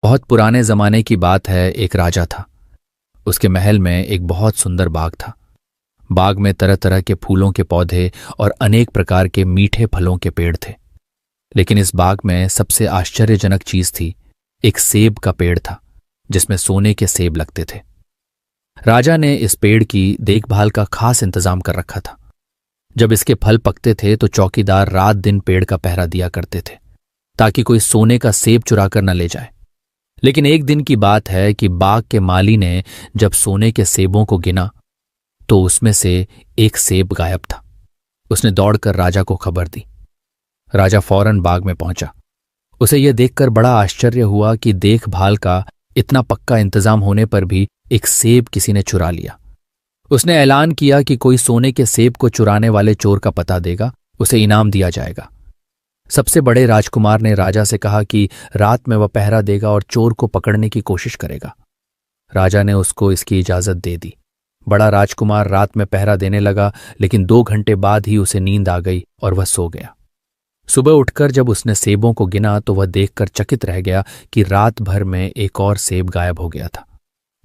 बहुत पुराने जमाने की बात है। एक राजा था। उसके महल में एक बहुत सुंदर बाग था। बाग में तरह तरह के फूलों के पौधे और अनेक प्रकार के मीठे फलों के पेड़ थे। लेकिन इस बाग में सबसे आश्चर्यजनक चीज थी, एक सेब का पेड़ था जिसमें सोने के सेब लगते थे। राजा ने इस पेड़ की देखभाल का खास इंतजाम कर रखा था। जब इसके फल पकते थे तो चौकीदार रात दिन पेड़ का पहरा दिया करते थे ताकि कोई सोने का सेब चुरा कर न ले जाए। लेकिन एक दिन की बात है कि बाग के माली ने जब सोने के सेबों को गिना तो उसमें से एक सेब गायब था। उसने दौड़कर राजा को खबर दी। राजा फौरन बाग में पहुंचा। उसे यह देखकर बड़ा आश्चर्य हुआ कि देखभाल का इतना पक्का इंतजाम होने पर भी एक सेब किसी ने चुरा लिया। उसने ऐलान किया कि कोई सोने के सेब को चुराने वाले चोर का पता देगा, उसे इनाम दिया जाएगा। सबसे बड़े राजकुमार ने राजा से कहा कि रात में वह पहरा देगा और चोर को पकड़ने की कोशिश करेगा। राजा ने उसको इसकी इजाजत दे दी। बड़ा राजकुमार रात में पहरा देने लगा, लेकिन 2 घंटे बाद ही उसे नींद आ गई और वह सो गया। सुबह उठकर जब उसने सेबों को गिना तो वह देखकर चकित रह गया कि रात भर में एक और सेब गायब हो गया था।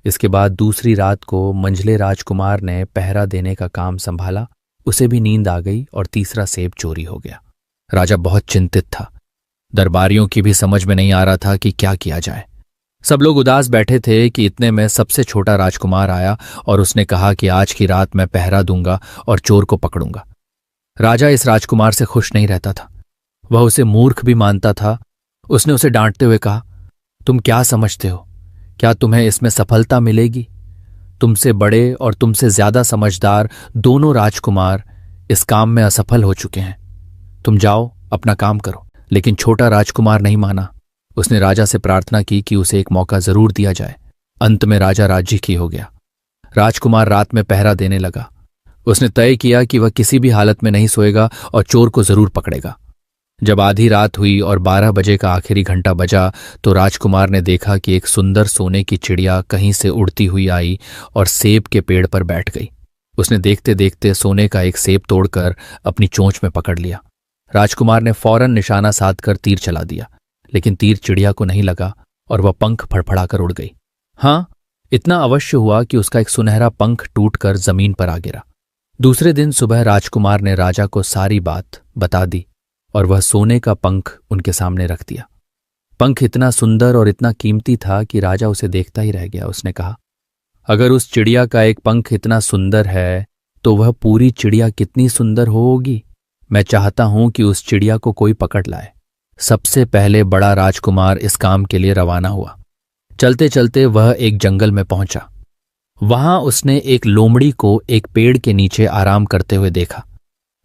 इसके बाद दूसरी रात को मंझले राजकुमार ने पहरा देने का काम संभाला। उसे भी नींद आ गई और तीसरा सेब चोरी हो गया। राजा बहुत चिंतित था। दरबारियों की भी समझ में नहीं आ रहा था कि क्या किया जाए। सब लोग उदास बैठे थे कि इतने में सबसे छोटा राजकुमार आया और उसने कहा कि आज की रात मैं पहरा दूंगा और चोर को पकड़ूंगा। राजा इस राजकुमार से खुश नहीं रहता था। वह उसे मूर्ख भी मानता था। उसने उसे डांटते हुए कहा, तुम क्या समझते हो? क्या तुम्हें इसमें सफलता मिलेगी? तुमसे बड़े और तुमसे ज्यादा समझदार दोनों राजकुमार इस काम में असफल हो चुके हैं। तुम जाओ, अपना काम करो। लेकिन छोटा राजकुमार नहीं माना। उसने राजा से प्रार्थना की कि उसे एक मौका जरूर दिया जाए। अंत में राजा राजी की हो गया। राजकुमार रात में पहरा देने लगा। उसने तय किया कि वह किसी भी हालत में नहीं सोएगा और चोर को जरूर पकड़ेगा। जब आधी रात हुई और 12 बजे का आखिरी घंटा बजा तो राजकुमार ने देखा कि एक सुंदर सोने की चिड़िया कहीं से उड़ती हुई आई और सेब के पेड़ पर बैठ गई। उसने देखते देखते सोने का एक सेब तोड़कर अपनी चोंच में पकड़ लिया। राजकुमार ने फौरन निशाना साधकर तीर चला दिया, लेकिन तीर चिड़िया को नहीं लगा और वह पंख फड़फड़ाकर उड़ गई। हाँ, इतना अवश्य हुआ कि उसका एक सुनहरा पंख टूटकर जमीन पर आ गिरा। दूसरे दिन सुबह राजकुमार ने राजा को सारी बात बता दी और वह सोने का पंख उनके सामने रख दिया। पंख इतना सुंदर और इतना कीमती था कि राजा उसे देखता ही रह गया। उसने कहा, अगर उस चिड़िया का एक पंख इतना सुंदर है तो वह पूरी चिड़िया कितनी सुंदर होगी। मैं चाहता हूं कि उस चिड़िया को कोई पकड़ लाए। सबसे पहले बड़ा राजकुमार इस काम के लिए रवाना हुआ। चलते चलते वह एक जंगल में पहुंचा। वहां उसने एक लोमड़ी को एक पेड़ के नीचे आराम करते हुए देखा।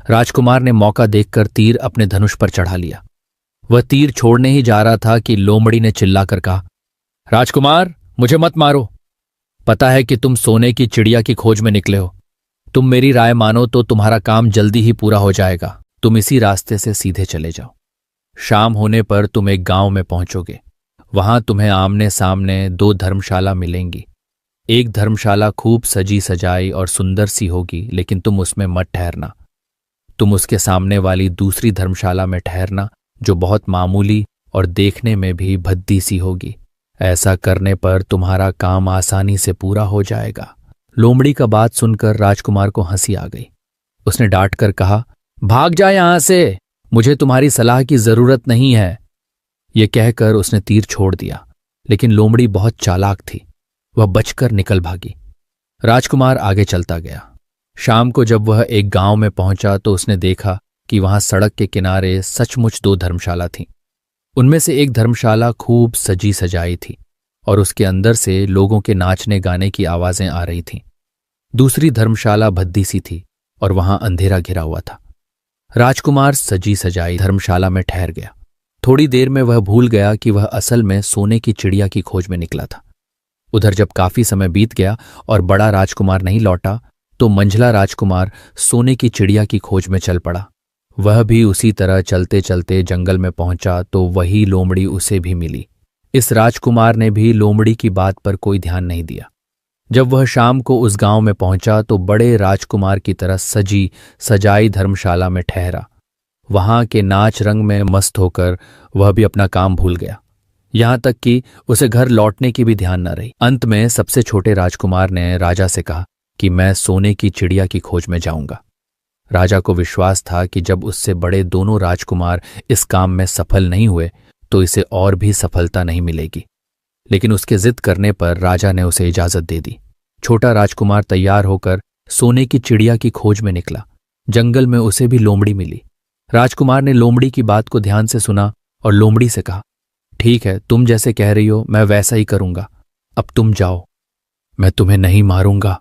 राजकुमार ने मौका देखकर तीर अपने धनुष पर चढ़ा लिया। वह तीर छोड़ने ही जा रहा था कि लोमड़ी ने चिल्लाकर कहा, राजकुमार, मुझे मत मारो। पता है कि तुम सोने की चिड़िया की खोज में निकले हो। तुम मेरी राय मानो तो तुम्हारा काम जल्दी ही पूरा हो जाएगा। तुम इसी रास्ते से सीधे चले जाओ। शाम होने पर तुम एक गांव में पहुंचोगे। वहां तुम्हें आमने सामने 2 धर्मशाला मिलेंगी। एक धर्मशाला खूब सजी सजाई और सुंदर सी होगी, लेकिन तुम उसमें मत ठहरना। तुम उसके सामने वाली दूसरी धर्मशाला में ठहरना, जो बहुत मामूली और देखने में भी भद्दी सी होगी। ऐसा करने पर तुम्हारा काम आसानी से पूरा हो जाएगा। लोमड़ी का बात सुनकर राजकुमार को हंसी आ गई। उसने डांट कर कहा, भाग जा यहां से, मुझे तुम्हारी सलाह की जरूरत नहीं है। यह कहकर उसने तीर छोड़ दिया, लेकिन लोमड़ी बहुत चालाक थी। वह बचकर निकल भागी। राजकुमार आगे चलता गया। शाम को जब वह एक गांव में पहुंचा तो उसने देखा कि वहां सड़क के किनारे सचमुच 2 धर्मशाला थीं। उनमें से एक धर्मशाला खूब सजी सजाई थी और उसके अंदर से लोगों के नाचने गाने की आवाजें आ रही थीं। दूसरी धर्मशाला भद्दी सी थी और वहां अंधेरा घिरा हुआ था। राजकुमार सजी सजाई धर्मशाला में ठहर गया। थोड़ी देर में वह भूल गया कि वह असल में सोने की चिड़िया की खोज में निकला था। उधर जब काफी समय बीत गया और बड़ा राजकुमार नहीं लौटा तो मंझला राजकुमार सोने की चिड़िया की खोज में चल पड़ा। वह भी उसी तरह चलते चलते जंगल में पहुंचा तो वही लोमड़ी उसे भी मिली। इस राजकुमार ने भी लोमड़ी की बात पर कोई ध्यान नहीं दिया। जब वह शाम को उस गांव में पहुंचा तो बड़े राजकुमार की तरह सजी सजाई धर्मशाला में ठहरा। वहां के नाच रंग में मस्त होकर वह भी अपना काम भूल गया। यहां तक कि उसे घर लौटने की भी ध्यान न रही। अंत में सबसे छोटे राजकुमार ने राजा से कहा कि मैं सोने की चिड़िया की खोज में जाऊंगा। राजा को विश्वास था कि जब उससे बड़े दोनों राजकुमार इस काम में सफल नहीं हुए तो इसे और भी सफलता नहीं मिलेगी। लेकिन उसके जिद करने पर राजा ने उसे इजाजत दे दी। छोटा राजकुमार तैयार होकर सोने की चिड़िया की खोज में निकला। जंगल में उसे भी लोमड़ी मिली। राजकुमार ने लोमड़ी की बात को ध्यान से सुना और लोमड़ी से कहा, ठीक है, तुम जैसे कह रही हो मैं वैसा ही करूंगा। अब तुम जाओ, मैं तुम्हें नहीं मारूंगा।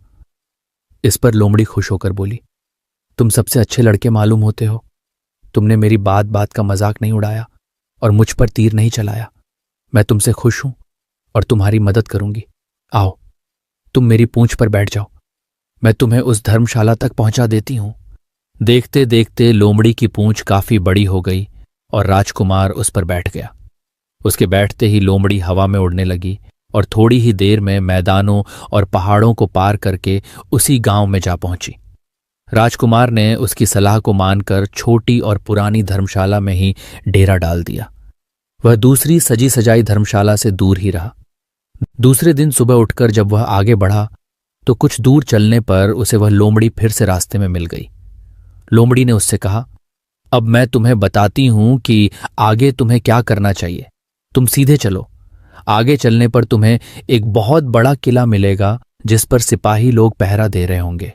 इस पर लोमड़ी खुश होकर बोली, तुम सबसे अच्छे लड़के मालूम होते हो। तुमने मेरी बात बात का मजाक नहीं उड़ाया और मुझ पर तीर नहीं चलाया। मैं तुमसे खुश हूं और तुम्हारी मदद करूंगी। आओ, तुम मेरी पूंछ पर बैठ जाओ, मैं तुम्हें उस धर्मशाला तक पहुंचा देती हूं। देखते देखते लोमड़ी की पूंछ काफी बड़ी हो गई और राजकुमार उस पर बैठ गया। उसके बैठते ही लोमड़ी हवा में उड़ने लगी और थोड़ी ही देर में मैदानों और पहाड़ों को पार करके उसी गांव में जा पहुंची। राजकुमार ने उसकी सलाह को मानकर छोटी और पुरानी धर्मशाला में ही डेरा डाल दिया। वह दूसरी सजी सजाई धर्मशाला से दूर ही रहा। दूसरे दिन सुबह उठकर जब वह आगे बढ़ा तो कुछ दूर चलने पर उसे वह लोमड़ी फिर से रास्ते में मिल गई। लोमड़ी ने उससे कहा, अब मैं तुम्हें बताती हूं कि आगे तुम्हें क्या करना चाहिए। तुम सीधे चलो। आगे चलने पर तुम्हें एक बहुत बड़ा किला मिलेगा जिस पर सिपाही लोग पहरा दे रहे होंगे।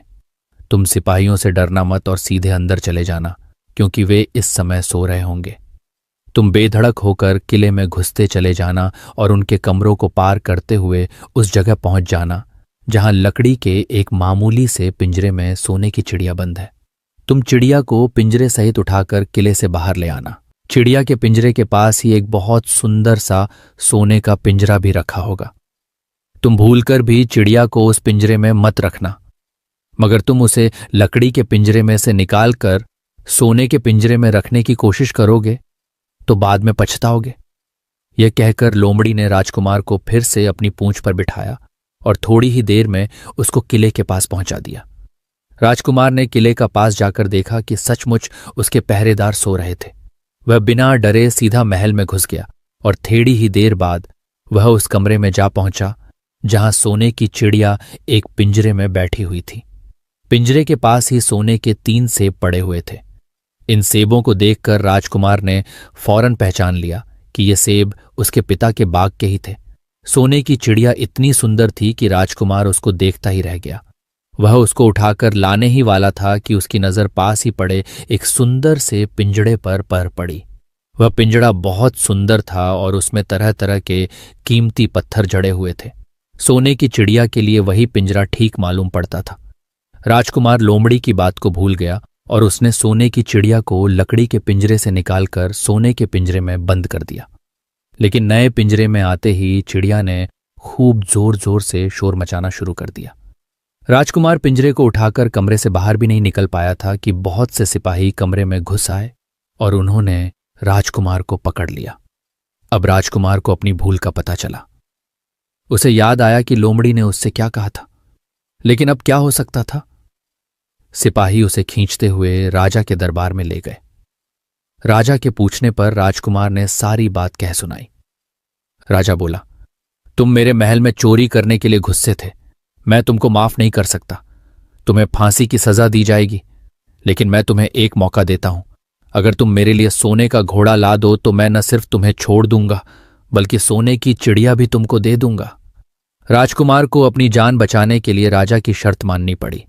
तुम सिपाहियों से डरना मत और सीधे अंदर चले जाना, क्योंकि वे इस समय सो रहे होंगे। तुम बेधड़क होकर किले में घुसते चले जाना और उनके कमरों को पार करते हुए उस जगह पहुंच जाना जहां लकड़ी के एक मामूली से पिंजरे में सोने की चिड़िया बंद है। तुम चिड़िया को पिंजरे सहित उठाकर किले से बाहर ले आना। चिड़िया के पिंजरे के पास ही एक बहुत सुंदर सा सोने का पिंजरा भी रखा होगा। तुम भूलकर भी चिड़िया को उस पिंजरे में मत रखना, मगर तुम उसे लकड़ी के पिंजरे में से निकालकर सोने के पिंजरे में रखने की कोशिश करोगे तो बाद में पछताओगे। यह कहकर लोमड़ी ने राजकुमार को फिर से अपनी पूंछ पर बिठाया और थोड़ी ही देर में उसको किले के पास पहुंचा दिया। राजकुमार ने किले का पास जाकर देखा कि सचमुच उसके पहरेदार सो रहे थे। वह बिना डरे सीधा महल में घुस गया और थोड़ी ही देर बाद वह उस कमरे में जा पहुंचा जहां सोने की चिड़िया एक पिंजरे में बैठी हुई थी। पिंजरे के पास ही सोने के 3 सेब पड़े हुए थे। इन सेबों को देखकर राजकुमार ने फौरन पहचान लिया कि ये सेब उसके पिता के बाग के ही थे। सोने की चिड़िया इतनी सुंदर थी कि राजकुमार उसको देखता ही रह गया। वह उसको उठाकर लाने ही वाला था कि उसकी नजर पास ही पड़े एक सुंदर से पिंजड़े पर पड़ी। वह पिंजड़ा बहुत सुंदर था और उसमें तरह तरह के कीमती पत्थर जड़े हुए थे। सोने की चिड़िया के लिए वही पिंजरा ठीक मालूम पड़ता था। राजकुमार लोमड़ी की बात को भूल गया और उसने सोने की चिड़िया को लकड़ी के पिंजरे से निकालकर सोने के पिंजरे में बंद कर दिया। लेकिन नए पिंजरे में आते ही चिड़िया ने खूब जोर जोर से शोर मचाना शुरू कर दिया। राजकुमार पिंजरे को उठाकर कमरे से बाहर भी नहीं निकल पाया था कि बहुत से सिपाही कमरे में घुस आए और उन्होंने राजकुमार को पकड़ लिया। अब राजकुमार को अपनी भूल का पता चला। उसे याद आया कि लोमड़ी ने उससे क्या कहा था, लेकिन अब क्या हो सकता था। सिपाही उसे खींचते हुए राजा के दरबार में ले गए। राजा के पूछने पर राजकुमार ने सारी बात कह सुनाई। राजा बोला, तुम मेरे महल में चोरी करने के लिए घुसे थे। मैं तुमको माफ नहीं कर सकता। तुम्हें फांसी की सजा दी जाएगी, लेकिन मैं तुम्हें एक मौका देता हूं। अगर तुम मेरे लिए सोने का घोड़ा ला दो तो मैं न सिर्फ तुम्हें छोड़ दूंगा बल्कि सोने की चिड़िया भी तुमको दे दूंगा। राजकुमार को अपनी जान बचाने के लिए राजा की शर्त माननी पड़ी।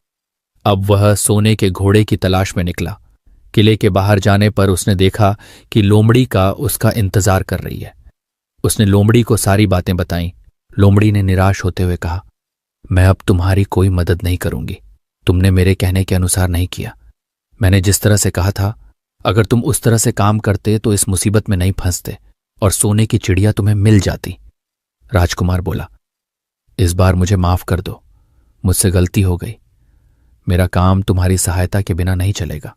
अब वह सोने के घोड़े की तलाश में निकला। किले के बाहर जाने पर उसने देखा कि लोमड़ी का उसका इंतजार कर रही है। उसने लोमड़ी को सारी बातें बताईं। लोमड़ी ने निराश होते हुए कहा, मैं अब तुम्हारी कोई मदद नहीं करूंगी। तुमने मेरे कहने के अनुसार नहीं किया। मैंने जिस तरह से कहा था, अगर तुम उस तरह से काम करते तो इस मुसीबत में नहीं फंसते और सोने की चिड़िया तुम्हें मिल जाती। राजकुमार बोला, इस बार मुझे माफ कर दो, मुझसे गलती हो गई। मेरा काम तुम्हारी सहायता के बिना नहीं चलेगा।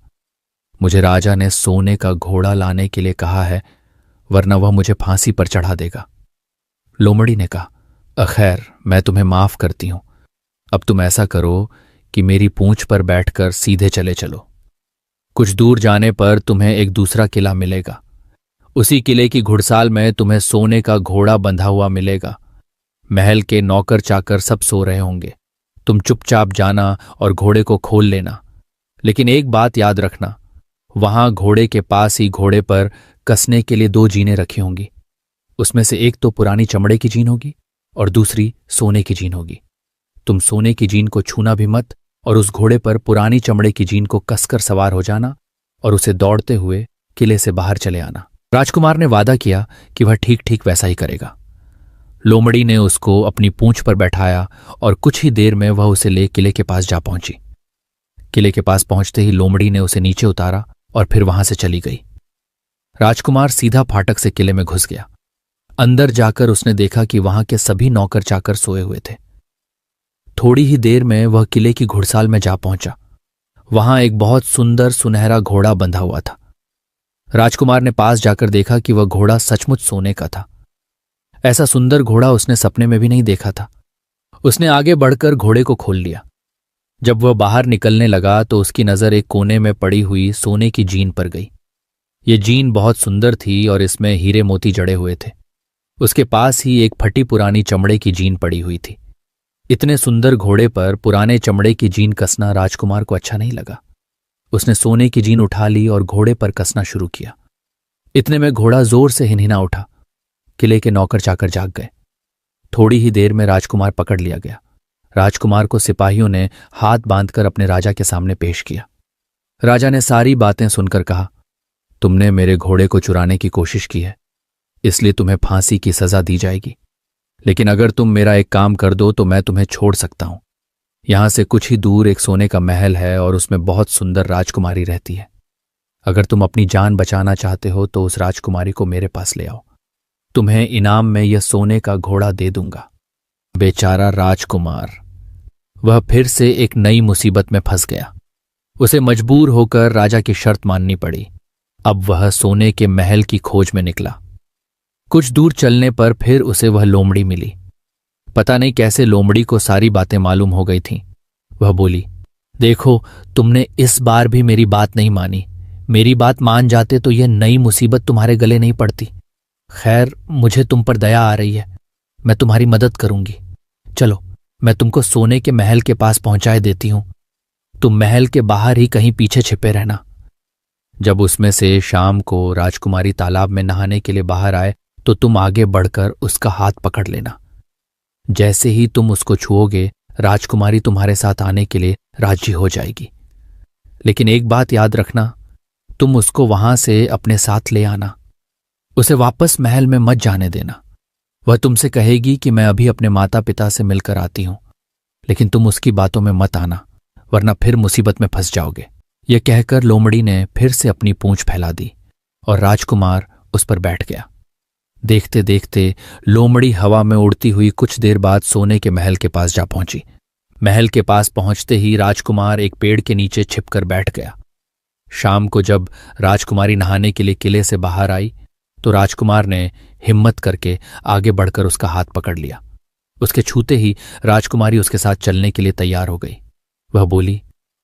मुझे राजा ने सोने का घोड़ा लाने के लिए कहा है, वरना वह मुझे फांसी पर चढ़ा देगा। लोमड़ी ने कहा, खैर, मैं तुम्हें माफ करती हूं। अब तुम ऐसा करो कि मेरी पूंछ पर बैठकर सीधे चले चलो। कुछ दूर जाने पर तुम्हें एक दूसरा किला मिलेगा। उसी किले की घुड़साल में तुम्हें सोने का घोड़ा बंधा हुआ मिलेगा। महल के नौकर चाकर सब सो रहे होंगे। तुम चुपचाप जाना और घोड़े को खोल लेना। लेकिन एक बात याद रखना, वहां घोड़े के पास ही घोड़े पर कसने के लिए 2 जीनें रखी होंगी। उसमें से एक तो पुरानी चमड़े की जीन होगी और दूसरी सोने की जीन होगी। तुम सोने की जीन को छूना भी मत और उस घोड़े पर पुरानी चमड़े की जीन को कसकर सवार हो जाना और उसे दौड़ते हुए किले से बाहर चले आना। राजकुमार ने वादा किया कि वह ठीक ठीक वैसा ही करेगा। लोमड़ी ने उसको अपनी पूंछ पर बैठाया और कुछ ही देर में वह उसे ले किले के पास जा पहुंची। किले के पास पहुंचते ही लोमड़ी ने उसे नीचे उतारा और फिर वहां से चली गई। राजकुमार सीधा फाटक से किले में घुस गया। अंदर जाकर उसने देखा कि वहां के सभी नौकर चाकर सोए हुए थे। थोड़ी ही देर में वह किले की घुड़साल में जा पहुंचा। वहां एक बहुत सुंदर सुनहरा घोड़ा बंधा हुआ था। राजकुमार ने पास जाकर देखा कि वह घोड़ा सचमुच सोने का था। ऐसा सुंदर घोड़ा उसने सपने में भी नहीं देखा था। उसने आगे बढ़कर घोड़े को खोल लिया। जब वह बाहर निकलने लगा तो उसकी नजर एक कोने में पड़ी हुई सोने की जीन पर गई। ये जीन बहुत सुंदर थी और इसमें हीरे मोती जड़े हुए थे। उसके पास ही एक फटी पुरानी चमड़े की जीन पड़ी हुई थी। इतने सुंदर घोड़े पर पुराने चमड़े की जीन कसना राजकुमार को अच्छा नहीं लगा। उसने सोने की जीन उठा ली और घोड़े पर कसना शुरू किया। इतने में घोड़ा जोर से हिनहिना उठा। किले के नौकर चाकर जाग गए। थोड़ी ही देर में राजकुमार पकड़ लिया गया। राजकुमार को सिपाहियों ने हाथ बांधकर अपने राजा के सामने पेश किया। राजा ने सारी बातें सुनकर कहा, तुमने मेरे घोड़े को चुराने की कोशिश की है, इसलिए तुम्हें फांसी की सजा दी जाएगी। लेकिन अगर तुम मेरा एक काम कर दो तो मैं तुम्हें छोड़ सकता हूं। यहां से कुछ ही दूर एक सोने का महल है और उसमें बहुत सुंदर राजकुमारी रहती है। अगर तुम अपनी जान बचाना चाहते हो तो उस राजकुमारी को मेरे पास ले आओ। तुम्हें इनाम में यह सोने का घोड़ा दे दूंगा। बेचारा राजकुमार, वह फिर से एक नई मुसीबत में फंस गया। उसे मजबूर होकर राजा की शर्त माननी पड़ी। अब वह सोने के महल की खोज में निकला। कुछ दूर चलने पर फिर उसे वह लोमड़ी मिली। पता नहीं कैसे लोमड़ी को सारी बातें मालूम हो गई थीं। वह बोली, देखो, तुमने इस बार भी मेरी बात नहीं मानी। मेरी बात मान जाते तो यह नई मुसीबत तुम्हारे गले नहीं पड़ती। खैर, मुझे तुम पर दया आ रही है, मैं तुम्हारी मदद करूंगी। चलो, मैं तुमको सोने के महल के पास पहुंचाए देती हूं। तुम महल के बाहर ही कहीं पीछे छिपे रहना। जब उसमें से शाम को राजकुमारी तालाब में नहाने के लिए बाहर आए तो तुम आगे बढ़कर उसका हाथ पकड़ लेना। जैसे ही तुम उसको छुओगे, राजकुमारी तुम्हारे साथ आने के लिए राजी हो जाएगी। लेकिन एक बात याद रखना, तुम उसको वहां से अपने साथ ले आना। उसे वापस महल में मत जाने देना। वह तुमसे कहेगी कि मैं अभी अपने माता पिता से मिलकर आती हूं, लेकिन तुम उसकी बातों में मत आना, वरना फिर मुसीबत में फंस जाओगे। यह कहकर लोमड़ी ने फिर से अपनी पूंछ फैला दी और राजकुमार उस पर बैठ गया। देखते देखते लोमड़ी हवा में उड़ती हुई कुछ देर बाद सोने के महल के पास जा पहुंची। महल के पास पहुंचते ही राजकुमार एक पेड़ के नीचे छिपकर बैठ गया। शाम को जब राजकुमारी नहाने के लिए किले से बाहर आई तो राजकुमार ने हिम्मत करके आगे बढ़कर उसका हाथ पकड़ लिया। उसके छूते ही राजकुमारी उसके साथ चलने के लिए तैयार हो गई। वह बोली,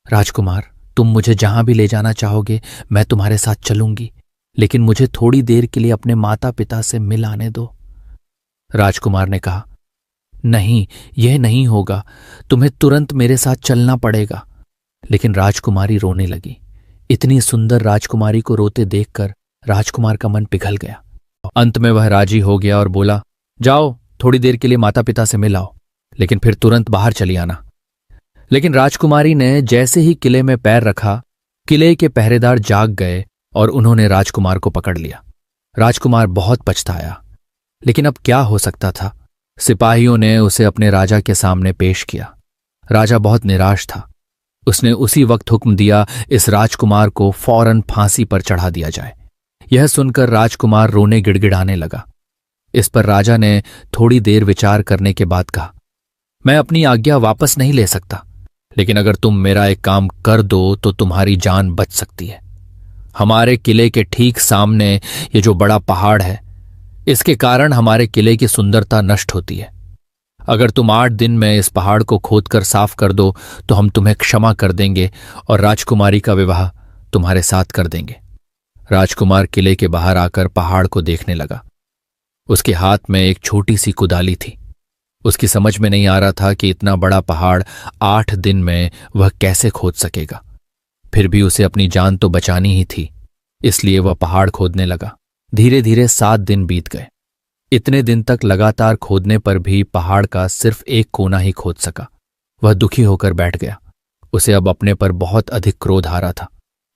राजकुमार, तुम मुझे जहां भी ले जाना चाहोगे मैं तुम्हारे साथ चलूंगी, लेकिन मुझे थोड़ी देर के लिए अपने माता पिता से मिल आने दो। राजकुमार ने कहा, नहीं, यह नहीं होगा, तुम्हें तुरंत मेरे साथ चलना पड़ेगा। लेकिन राजकुमारी रोने लगी। इतनी सुंदर राजकुमारी को रोते देखकर राजकुमार का मन पिघल गया। अंत में वह राजी हो गया और बोला, जाओ, थोड़ी देर के लिए माता पिता से मिल आओ, लेकिन फिर तुरंत बाहर चली आना। लेकिन राजकुमारी ने जैसे ही किले में पैर रखा, किले के पहरेदार जाग गए और उन्होंने राजकुमार को पकड़ लिया। राजकुमार बहुत पछताया, लेकिन अब क्या हो सकता था। सिपाहियों ने उसे अपने राजा के सामने पेश किया। राजा बहुत निराश था। उसने उसी वक्त हुक्म दिया, इस राजकुमार को फौरन फांसी पर चढ़ा दिया जाए। यह सुनकर राजकुमार रोने गिड़गिड़ाने लगा। इस पर राजा ने थोड़ी देर विचार करने के बाद कहा, मैं अपनी आज्ञा वापस नहीं ले सकता, लेकिन अगर तुम मेरा एक काम कर दो तो तुम्हारी जान बच सकती है। हमारे किले के ठीक सामने ये जो बड़ा पहाड़ है, इसके कारण हमारे किले की सुंदरता नष्ट होती है। अगर तुम 8 दिन में इस पहाड़ को खोदकर साफ कर दो तो हम तुम्हें क्षमा कर देंगे और राजकुमारी का विवाह तुम्हारे साथ कर देंगे। राजकुमार किले के बाहर आकर पहाड़ को देखने लगा। उसके हाथ में एक छोटी सी कुदाली थी। उसकी समझ में नहीं आ रहा था कि इतना बड़ा पहाड़ 8 दिन में वह कैसे खोद सकेगा। फिर भी उसे अपनी जान तो बचानी ही थी, इसलिए वह पहाड़ खोदने लगा। धीरे धीरे 7 दिन बीत गए। इतने दिन तक लगातार खोदने पर भी पहाड़ का सिर्फ एक कोना ही खोद सका। वह दुखी होकर बैठ गया। उसे अब अपने पर बहुत अधिक क्रोध आ रहा था।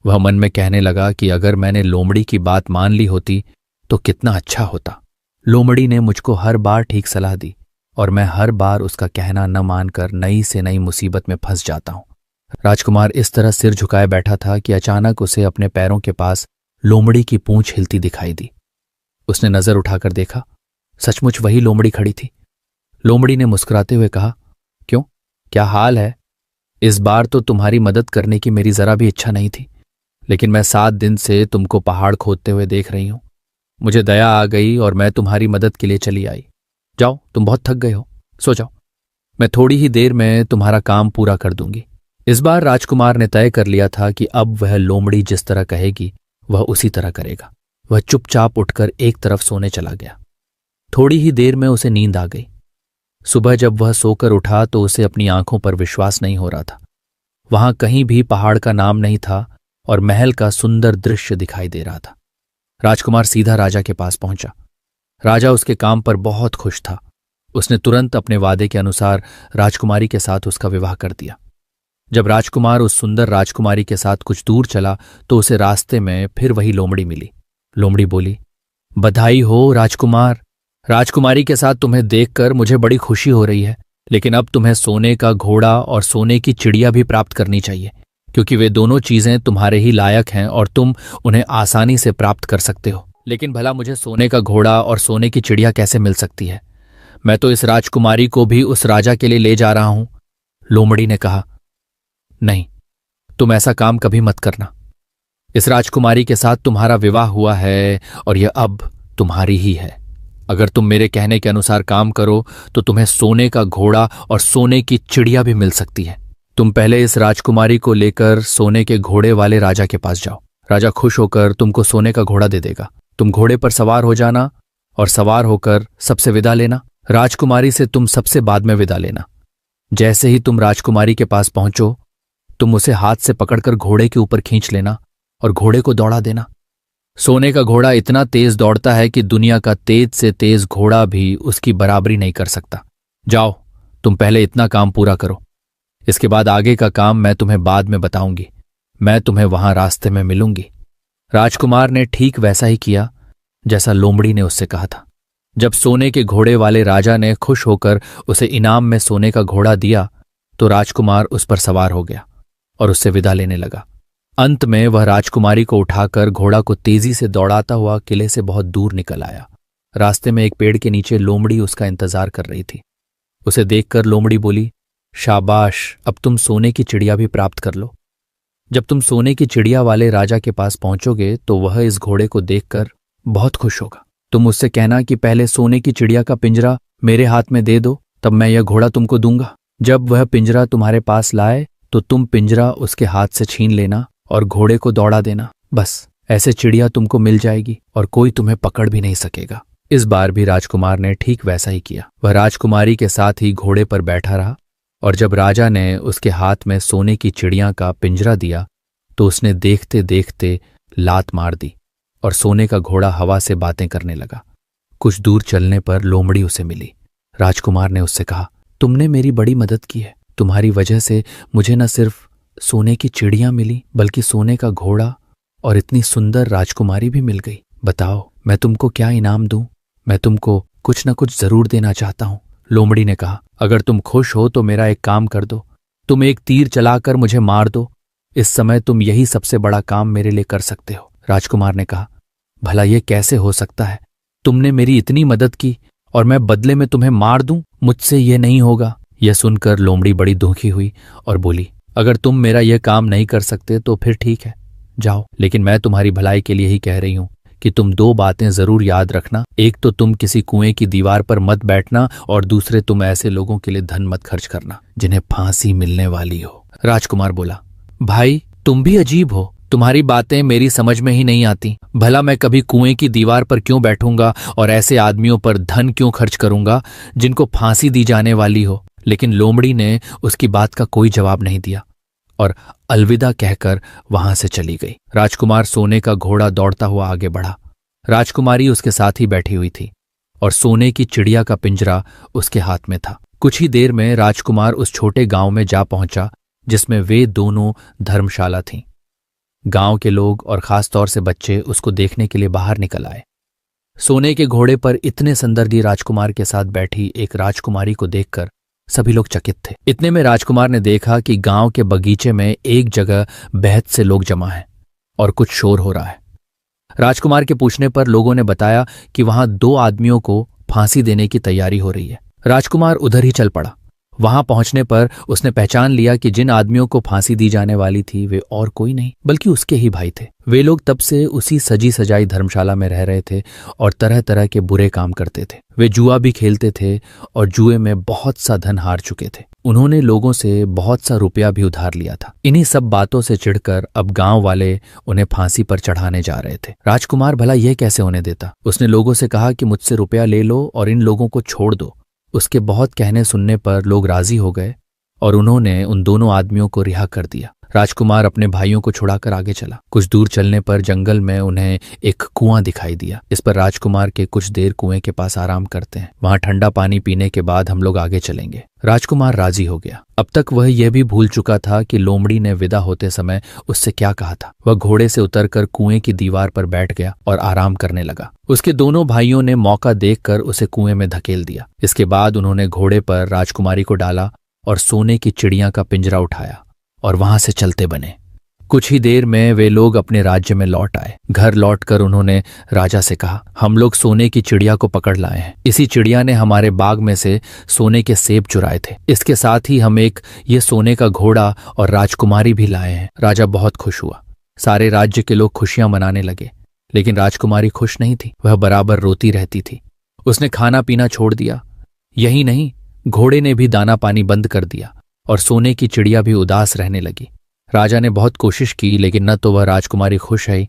वह मन में कहने लगा कि अगर मैंने लोमड़ी की बात मान ली होती तो कितना अच्छा होता। लोमड़ी ने मुझको हर बार ठीक सलाह दी और मैं हर बार उसका कहना न मानकर नई से नई मुसीबत में फंस जाता हूं। राजकुमार इस तरह सिर झुकाए बैठा था कि अचानक उसे अपने पैरों के पास लोमड़ी की पूंछ हिलती दिखाई दी। उसने नजर उठाकर देखा, सचमुच वही लोमड़ी खड़ी थी। लोमड़ी ने मुस्कुराते हुए कहा, क्यों, क्या हाल है? इस बार तो तुम्हारी मदद करने की मेरी जरा भी इच्छा नहीं थी, लेकिन मैं 7 दिन से तुमको पहाड़ खोदते हुए देख रही हूं। मुझे दया आ गई और मैं तुम्हारी मदद के लिए चली आई। जाओ, तुम बहुत थक गए हो, सो जाओ। मैं थोड़ी ही देर में तुम्हारा काम पूरा कर दूंगी। इस बार राजकुमार ने तय कर लिया था कि अब वह लोमड़ी जिस तरह कहेगी वह उसी तरह करेगा। वह चुपचाप उठकर एक तरफ सोने चला गया। थोड़ी ही देर में उसे नींद आ गई। सुबह जब वह सोकर उठा तो उसे अपनी आंखों पर विश्वास नहीं हो रहा था। वहां कहीं भी पहाड़ का नाम नहीं था और महल का सुंदर दृश्य दिखाई दे रहा था। राजकुमार सीधा राजा के पास पहुंचा। राजा उसके काम पर बहुत खुश था। उसने तुरंत अपने वादे के अनुसार राजकुमारी के साथ उसका विवाह कर दिया। जब राजकुमार उस सुंदर राजकुमारी के साथ कुछ दूर चला तो उसे रास्ते में फिर वही लोमड़ी मिली। लोमड़ी बोली, बधाई हो राजकुमार। राजकुमारी के साथ तुम्हें देखकर मुझे बड़ी खुशी हो रही है, लेकिन अब तुम्हें सोने का घोड़ा और सोने की चिड़िया भी प्राप्त करनी चाहिए, क्योंकि वे दोनों चीजें तुम्हारे ही लायक हैं और तुम उन्हें आसानी से प्राप्त कर सकते हो। लेकिन भला मुझे सोने का घोड़ा और सोने की चिड़िया कैसे मिल सकती है? मैं तो इस राजकुमारी को भी उस राजा के लिए ले जा रहा हूं। लोमड़ी ने कहा, नहीं, तुम ऐसा काम कभी मत करना। इस राजकुमारी के साथ तुम्हारा विवाह हुआ है और यह अब तुम्हारी ही है। अगर तुम मेरे कहने के अनुसार काम करो तो तुम्हें सोने का घोड़ा और सोने की चिड़िया भी मिल सकती है। तुम पहले इस राजकुमारी को लेकर सोने के घोड़े वाले राजा के पास जाओ। राजा खुश होकर तुमको सोने का घोड़ा दे देगा। तुम घोड़े पर सवार हो जाना और सवार होकर सबसे विदा लेना। राजकुमारी से तुम सबसे बाद में विदा लेना। जैसे ही तुम राजकुमारी के पास पहुंचो, तुम उसे हाथ से पकड़कर घोड़े के ऊपर खींच लेना और घोड़े को दौड़ा देना। सोने का घोड़ा इतना तेज दौड़ता है कि दुनिया का तेज से तेज घोड़ा भी उसकी बराबरी नहीं कर सकता। जाओ, तुम पहले इतना काम पूरा करो। इसके बाद आगे का काम मैं तुम्हें बाद में बताऊंगी। मैं तुम्हें वहां रास्ते में मिलूंगी। राजकुमार ने ठीक वैसा ही किया जैसा लोमड़ी ने उससे कहा था। जब सोने के घोड़े वाले राजा ने खुश होकर उसे इनाम में सोने का घोड़ा दिया तो राजकुमार उस पर सवार हो गया और उससे विदा लेने लगा। अंत में वह राजकुमारी को उठाकर घोड़ा को तेजी से दौड़ाता हुआ किले से बहुत दूर निकल आया। रास्ते में एक पेड़ के नीचे लोमड़ी उसका इंतजार कर रही थी। उसे देखकर लोमड़ी बोली, शाबाश, अब तुम सोने की चिड़िया भी प्राप्त कर लो। जब तुम सोने की चिड़िया वाले राजा के पास पहुंचोगे तो वह इस घोड़े को देखकर बहुत खुश होगा। तुम उससे कहना कि पहले सोने की चिड़िया का पिंजरा मेरे हाथ में दे दो, तब मैं यह घोड़ा तुमको दूंगा। जब वह पिंजरा तुम्हारे पास लाए तो तुम पिंजरा उसके हाथ से छीन लेना और घोड़े को दौड़ा देना। बस ऐसे चिड़िया तुमको मिल जाएगी और कोई तुम्हें पकड़ भी नहीं सकेगा। इस बार भी राजकुमार ने ठीक वैसा ही किया। वह राजकुमारी के साथ ही घोड़े पर बैठा रहा और जब राजा ने उसके हाथ में सोने की चिड़िया का पिंजरा दिया तो उसने देखते देखते लात मार दी और सोने का घोड़ा हवा से बातें करने लगा। कुछ दूर चलने पर लोमड़ी उसे मिली। राजकुमार ने उससे कहा, तुमने मेरी बड़ी मदद की है। तुम्हारी वजह से मुझे न सिर्फ सोने की चिड़िया मिली बल्कि सोने का घोड़ा और इतनी सुंदर राजकुमारी भी मिल गई। बताओ, मैं तुमको क्या इनाम दूं? मैं तुमको कुछ न कुछ जरूर देना चाहता हूं। लोमड़ी ने कहा, अगर तुम खुश हो तो मेरा एक काम कर दो। तुम एक तीर चलाकर मुझे मार दो। इस समय तुम यही सबसे बड़ा काम मेरे लिए कर सकते हो। राजकुमार ने कहा, भला ये कैसे हो सकता है? तुमने मेरी इतनी मदद की और मैं बदले में तुम्हें मार दूं? मुझसे ये नहीं होगा। यह सुनकर लोमड़ी बड़ी दुखी हुई और बोली, अगर तुम मेरा यह काम नहीं कर सकते तो फिर ठीक है, जाओ। लेकिन मैं तुम्हारी भलाई के लिए ही कह रही हूं कि तुम 2 बातें जरूर याद रखना। एक तो तुम किसी कुएं की दीवार पर मत बैठना और दूसरे तुम ऐसे लोगों के लिए धन मत खर्च करना जिन्हें फांसी मिलने वाली हो। राजकुमार बोला, भाई तुम भी अजीब हो। तुम्हारी बातें मेरी समझ में ही नहीं आती। भला मैं कभी कुएं की दीवार पर क्यों बैठूंगा और ऐसे आदमियों पर धन क्यों खर्च करूंगा जिनको फांसी दी जाने वाली हो। लेकिन लोमड़ी ने उसकी बात का कोई जवाब नहीं दिया और अलविदा कहकर वहां से चली गई। राजकुमार सोने का घोड़ा दौड़ता हुआ आगे बढ़ा। राजकुमारी उसके साथ ही बैठी हुई थी और सोने की चिड़िया का पिंजरा उसके हाथ में था। कुछ ही देर में राजकुमार उस छोटे गांव में जा पहुंचा जिसमें वे दोनों धर्मशाला थीं। गांव के लोग और खासतौर से बच्चे उसको देखने के लिए बाहर निकल आए। सोने के घोड़े पर इतने सुंदर राजकुमार के साथ बैठी एक राजकुमारी को देखकर सभी लोग चकित थे। इतने में राजकुमार ने देखा कि गांव के बगीचे में एक जगह बेहद से लोग जमा हैं और कुछ शोर हो रहा है। राजकुमार के पूछने पर लोगों ने बताया कि वहां 2 आदमियों को फांसी देने की तैयारी हो रही है। राजकुमार उधर ही चल पड़ा। वहां पहुंचने पर उसने पहचान लिया कि जिन आदमियों को फांसी दी जाने वाली थी वे और कोई नहीं बल्कि उसके ही भाई थे। वे लोग तब से उसी सजी सजाई धर्मशाला में रह रहे थे और तरह तरह के बुरे काम करते थे। वे जुआ भी खेलते थे और जुए में बहुत सा धन हार चुके थे। उन्होंने लोगों से बहुत सा रुपया भी उधार लिया था। इन्हीं सब बातों से चिढ़कर अब गांव वाले उन्हें फांसी पर चढ़ाने जा रहे थे। राजकुमार भला यह कैसे होने देता। उसने लोगों से कहा कि मुझसे रुपया ले लो और इन लोगों को छोड़ दो। उसके बहुत कहने सुनने पर लोग राजी हो गए और उन्होंने उन दोनों आदमियों को रिहा कर दिया। राजकुमार अपने भाइयों को छुड़ाकर आगे चला। कुछ दूर चलने पर जंगल में उन्हें एक कुआं दिखाई दिया। इस पर राजकुमार के कुछ देर कुएं के पास आराम करते हैं, वहां ठंडा पानी पीने के बाद हम लोग आगे चलेंगे। राजकुमार राजी हो गया। अब तक वह यह भी भूल चुका था कि लोमड़ी ने विदा होते समय उससे क्या कहा था। वह घोड़े से उतरकर कुएं की दीवार पर बैठ गया और आराम करने लगा। उसके दोनों भाइयों ने मौका देखकर उसे कुएं में धकेल दिया। इसके बाद उन्होंने घोड़े पर राजकुमारी को डाला और सोने की चिड़िया का पिंजरा उठाया और वहां से चलते बने। कुछ ही देर में वे लोग अपने राज्य में लौट आए। घर लौटकर उन्होंने राजा से कहा, हम लोग सोने की चिड़िया को पकड़ लाए हैं। इसी चिड़िया ने हमारे बाग में से सोने के सेब चुराए थे। इसके साथ ही हम एक ये सोने का घोड़ा और राजकुमारी भी लाए हैं। राजा बहुत खुश हुआ। सारे राज्य के लोग खुशियां मनाने लगे, लेकिन राजकुमारी खुश नहीं थी। वह बराबर रोती रहती थी। उसने खाना पीना छोड़ दिया। यही नहीं, घोड़े ने भी दाना पानी बंद कर दिया और सोने की चिड़िया भी उदास रहने लगी। राजा ने बहुत कोशिश की, लेकिन न तो वह राजकुमारी खुश है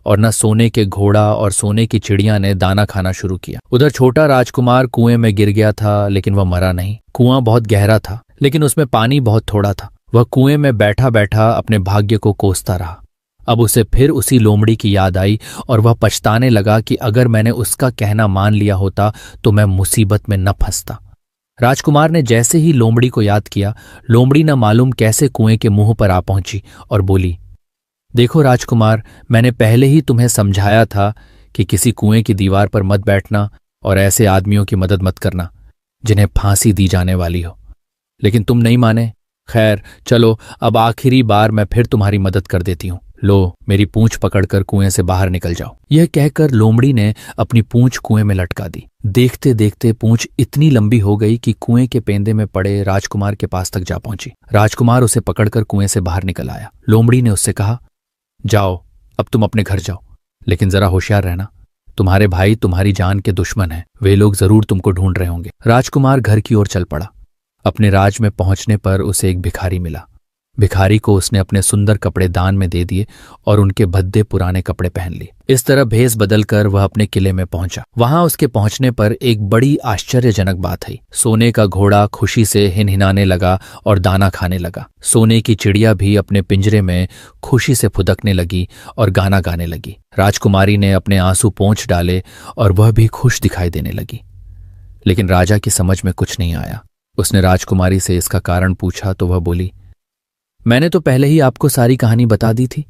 और न सोने के घोड़ा और सोने की चिड़िया ने दाना खाना शुरू किया। उधर छोटा राजकुमार कुएं में गिर गया था, लेकिन वह मरा नहीं। कुआं बहुत गहरा था, लेकिन उसमें पानी बहुत थोड़ा था। वह कुएं में बैठा बैठा अपने भाग्य को कोसता रहा। अब उसे फिर उसी लोमड़ी की याद आई और वह पछताने लगा कि अगर मैंने उसका कहना मान लिया होता तो मैं मुसीबत में न फंसता। राजकुमार ने जैसे ही लोमड़ी को याद किया, लोमड़ी न मालूम कैसे कुएं के मुंह पर आ पहुंची और बोली, देखो राजकुमार, मैंने पहले ही तुम्हें समझाया था कि किसी कुएं की दीवार पर मत बैठना और ऐसे आदमियों की मदद मत करना जिन्हें फांसी दी जाने वाली हो, लेकिन तुम नहीं माने। खैर चलो, अब आखिरी बार मैं फिर तुम्हारी मदद कर देती हूं। लो, मेरी पूंछ पकड़कर कुएं से बाहर निकल जाओ। यह कहकर लोमड़ी ने अपनी पूंछ कुएं में लटका दी। देखते देखते पूंछ इतनी लंबी हो गई कि कुएं के पेंदे में पड़े राजकुमार के पास तक जा पहुंची। राजकुमार उसे पकड़कर कुएं से बाहर निकल आया। लोमड़ी ने उससे कहा, जाओ, अब तुम अपने घर जाओ, लेकिन जरा होशियार रहना। तुम्हारे भाई तुम्हारी जान के दुश्मन हैं। वे लोग जरूर तुमको ढूंढ रहे होंगे। राजकुमार घर की ओर चल पड़ा। अपने राज में पहुंचने पर उसे एक भिखारी मिला। भिखारी को उसने अपने सुंदर कपड़े दान में दे दिए और उनके भद्दे पुराने कपड़े पहन लिए। इस तरह भेष बदलकर वह अपने किले में पहुंचा। वहां उसके पहुंचने पर एक बड़ी आश्चर्यजनक बात आई। सोने का घोड़ा खुशी से हिनहिनाने लगा और दाना खाने लगा। सोने की चिड़िया भी अपने पिंजरे में खुशी से फुदकने लगी और गाना गाने लगी। राजकुमारी ने अपने आंसू पोंछ डाले और वह भी खुश दिखाई देने लगी। लेकिन राजा की समझ में कुछ नहीं आया। उसने राजकुमारी से इसका कारण पूछा तो वह बोली, मैंने तो पहले ही आपको सारी कहानी बता दी थी।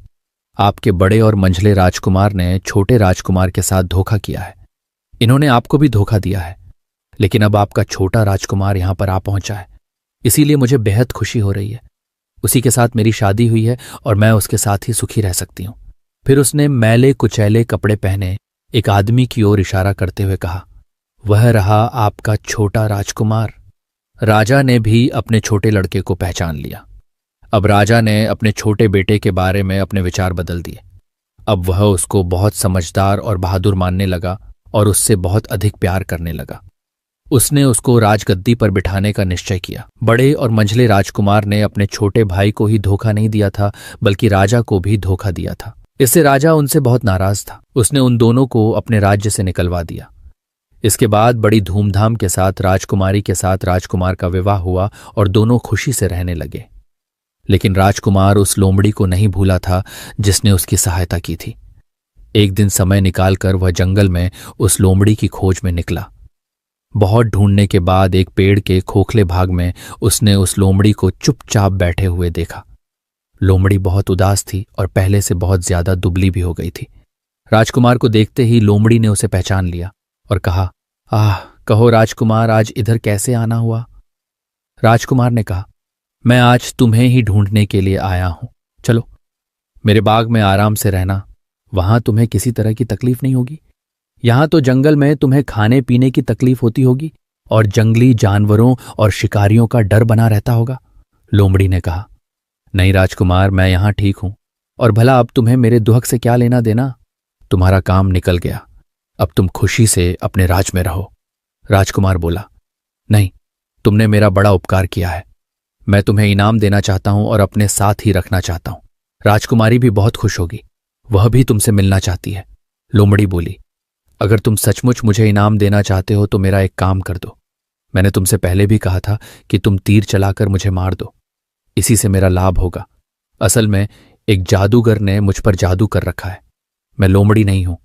आपके बड़े और मंझले राजकुमार ने छोटे राजकुमार के साथ धोखा किया है। इन्होंने आपको भी धोखा दिया है, लेकिन अब आपका छोटा राजकुमार यहां पर आ पहुंचा है, इसीलिए मुझे बेहद खुशी हो रही है। उसी के साथ मेरी शादी हुई है और मैं उसके साथ ही सुखी रह सकती हूं। फिर उसने मैले कुचैले कपड़े पहने एक आदमी की ओर इशारा करते हुए कहा, वह रहा आपका छोटा राजकुमार। राजा ने भी अपने छोटे लड़के को पहचान लिया। अब राजा ने अपने छोटे बेटे के बारे में अपने विचार बदल दिए। अब वह उसको बहुत समझदार और बहादुर मानने लगा और उससे बहुत अधिक प्यार करने लगा। उसने उसको राजगद्दी पर बिठाने का निश्चय किया। बड़े और मंझले राजकुमार ने अपने छोटे भाई को ही धोखा नहीं दिया था, बल्कि राजा को भी धोखा दिया था। इससे राजा उनसे बहुत नाराज था। उसने उन दोनों को अपने राज्य से निकलवा दिया। इसके बाद बड़ी धूमधाम के साथ राजकुमारी के साथ राजकुमार का विवाह हुआ और दोनों खुशी से रहने लगे। लेकिन राजकुमार उस लोमड़ी को नहीं भूला था जिसने उसकी सहायता की थी। एक दिन समय निकालकर वह जंगल में उस लोमड़ी की खोज में निकला। बहुत ढूंढने के बाद एक पेड़ के खोखले भाग में उसने उस लोमड़ी को चुपचाप बैठे हुए देखा। लोमड़ी बहुत उदास थी और पहले से बहुत ज्यादा दुबली भी हो गई थी। राजकुमार को देखते ही लोमड़ी ने उसे पहचान लिया और कहा, आह, कहो राजकुमार, आज इधर कैसे आना हुआ? राजकुमार ने कहा, मैं आज तुम्हें ही ढूंढने के लिए आया हूं। चलो मेरे बाग में आराम से रहना, वहां तुम्हें किसी तरह की तकलीफ नहीं होगी। यहां तो जंगल में तुम्हें खाने पीने की तकलीफ होती होगी और जंगली जानवरों और शिकारियों का डर बना रहता होगा। लोमड़ी ने कहा, नहीं राजकुमार, मैं यहां ठीक हूं, और भला अब तुम्हें मेरे दुहक से क्या लेना देना? तुम्हारा काम निकल गया, अब तुम खुशी से अपने राज में रहो। राजकुमार बोला, नहीं, तुमने मेरा बड़ा उपकार किया है, मैं तुम्हें इनाम देना चाहता हूं और अपने साथ ही रखना चाहता हूं। राजकुमारी भी बहुत खुश होगी, वह भी तुमसे मिलना चाहती है। लोमड़ी बोली, अगर तुम सचमुच मुझे इनाम देना चाहते हो तो मेरा एक काम कर दो। मैंने तुमसे पहले भी कहा था कि तुम तीर चलाकर मुझे मार दो, इसी से मेरा लाभ होगा। असल में एक जादूगर ने मुझ पर जादू कर रखा है। मैं लोमड़ी नहीं हूं,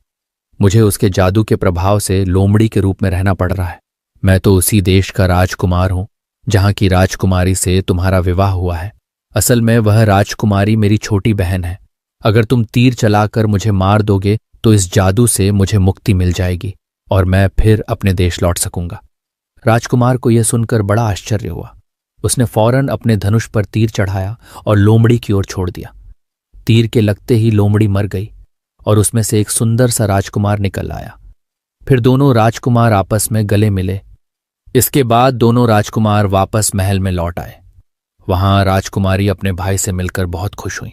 मुझे उसके जादू के प्रभाव से लोमड़ी के रूप में रहना पड़ रहा है। मैं तो उसी देश का राजकुमार हूं जहां की राजकुमारी से तुम्हारा विवाह हुआ है। असल में वह राजकुमारी मेरी छोटी बहन है। अगर तुम तीर चलाकर मुझे मार दोगे तो इस जादू से मुझे मुक्ति मिल जाएगी और मैं फिर अपने देश लौट सकूंगा। राजकुमार को यह सुनकर बड़ा आश्चर्य हुआ। उसने फौरन अपने धनुष पर तीर चढ़ाया और लोमड़ी की ओर छोड़ दिया। तीर के लगते ही लोमड़ी मर गई और उसमें से एक सुंदर सा राजकुमार निकल आया। फिर दोनों राजकुमार आपस में गले मिले। इसके बाद दोनों राजकुमार वापस महल में लौट आए। वहां राजकुमारी अपने भाई से मिलकर बहुत खुश हुई।